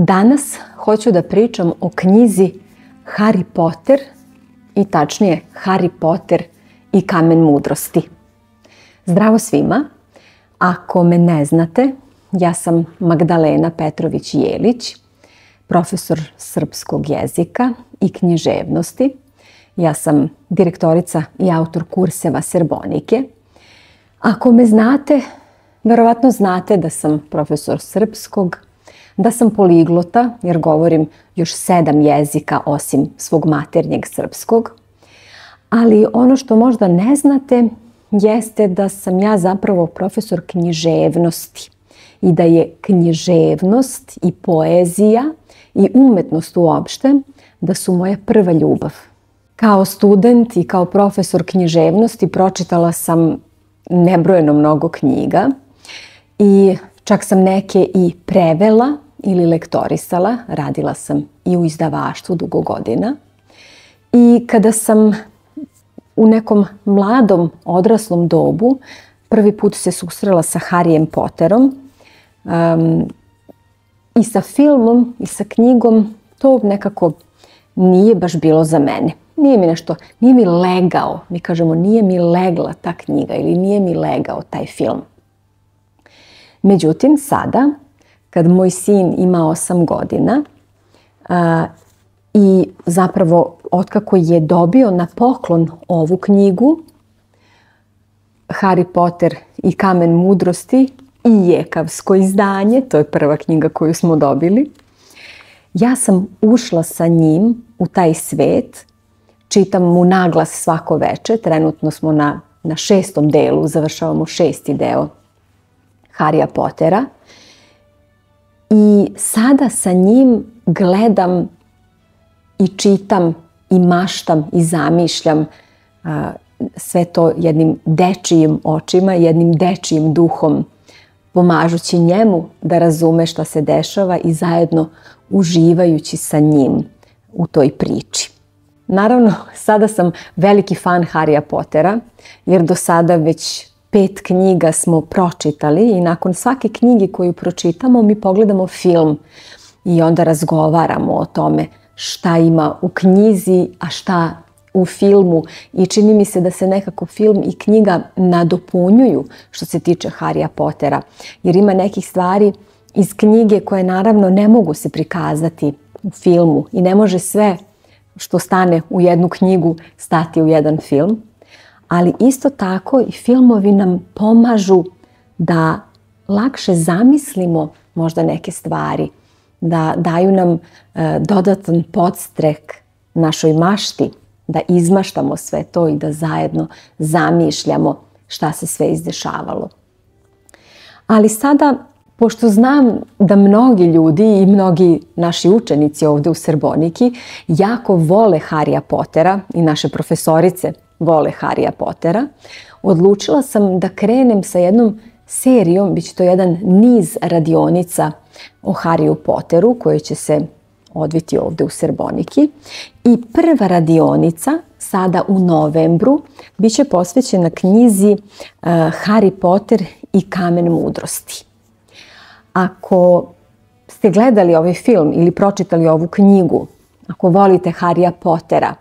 Danas hoću da pričam o knjizi Harry Potter i tačnije Harry Potter i kamen mudrosti. Zdravo svima! Ako me ne znate, ja sam Magdalena Petrović-Jelić, profesor srpskog jezika i književnosti. Ja sam direktorica i autor kurseva Serbonike. Ako me znate, verovatno znate da sam profesor srpskog, da sam poliglota jer govorim još 7 jezika osim svog maternjeg srpskog. Ali ono što možda ne znate jeste da sam ja zapravo profesor književnosti i da je književnost i poezija i umetnost uopšte da su moja prva ljubav. Kao student i kao profesor književnosti pročitala sam nebrojeno mnogo knjiga i čak sam neke i prevela ili lektorisala. Radila sam i u izdavaštvu dugo godina. I kada sam u nekom mladom, odraslom dobu prvi put se susrela sa Harryjem Potterom i sa filmom i sa knjigom, to nekako nije baš bilo za mene. Nije mi legao, mi kažemo nije mi legla ta knjiga ili nije mi legao taj film. Međutim, sada, kad moj sin ima 8 godina i zapravo otkako je dobio na poklon ovu knjigu, Harry Potter i kamen mudrosti i jekavsko izdanje, to je prva knjiga koju smo dobili, ja sam ušla sa njim u taj svet, čitam mu naglas svako veče, trenutno smo na 6. delu, završavamo 6. deo Harryja Pottera i sada sa njim gledam i čitam i maštam i zamišljam sve to jednim dečijim očima, jednim dečijim duhom, pomažući njemu da razume šta se dešava i zajedno uživajući sa njim u toj priči. Naravno, sada sam veliki fan Harryja Pottera, jer do sada već 5 knjiga smo pročitali i nakon svake knjige koju pročitamo mi pogledamo film i onda razgovaramo o tome šta ima u knjizi, a šta u filmu i čini mi se da se nekako film i knjiga nadopunjuju što se tiče Harryja Pottera, jer ima nekih stvari iz knjige koje naravno ne mogu se prikazati u filmu i ne može sve što stane u jednu knjigu stati u jedan film, ali isto tako i filmovi nam pomažu da lakše zamislimo možda neke stvari, da daju nam dodatan podstrek našoj mašti, da izmaštamo sve to i da zajedno zamišljamo šta se sve izdešavalo. Ali sada, pošto znam da mnogi ljudi i mnogi naši učenici ovde u Serboniki jako vole Harryja Pottera i naše profesorice vole Harryja Pottera, odlučila sam da krenem sa jednom serijom, bit će to jedan niz radionica o Harryju Potteru koji će se odviti ovde u Serboniki. I prva radionica sada u novembru bit će posvećena knjizi Harry Potter i kamen mudrosti. Ako ste gledali ovaj film ili pročitali ovu knjigu, ako volite Harryja Pottera,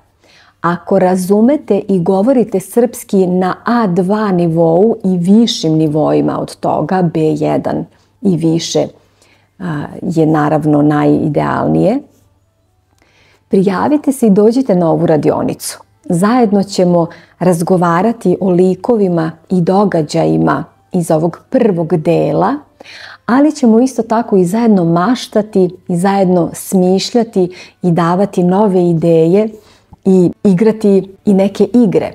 ako razumete i govorite srpski na A2 nivou i višim nivoima od toga, B1 i više je naravno najidealnije, prijavite se i dođite na ovu radionicu. Zajedno ćemo razgovarati o likovima i događajima iz ovog prvog dela, ali ćemo isto tako i zajedno maštati i zajedno smišljati i davati nove ideje i igrati i neke igre.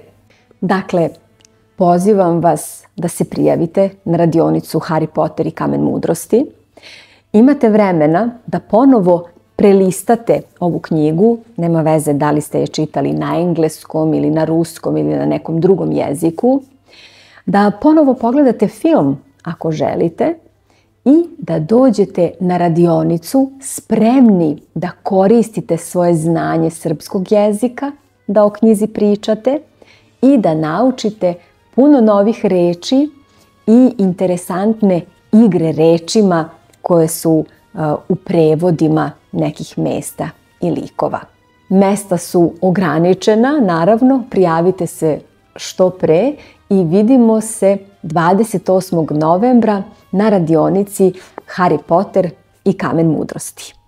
Dakle, pozivam vas da se prijavite na radionicu Harry Potter i kamen mudrosti. Imate vremena da ponovo prelistate ovu knjigu, nema veze da li ste je čitali na engleskom ili na ruskom ili na nekom drugom jeziku, da ponovo pogledate film ako želite i da dođete na radionicu spremni da koristite svoje znanje srpskog jezika, da o knjizi pričate i da naučite puno novih reči i interesantne igre rečima koje su u prevodima nekih mesta i likova. Mesta su ograničena, naravno, prijavite se što pre i vidimo se 28. novembra na radionici Harry Potter i Kamen mudrosti.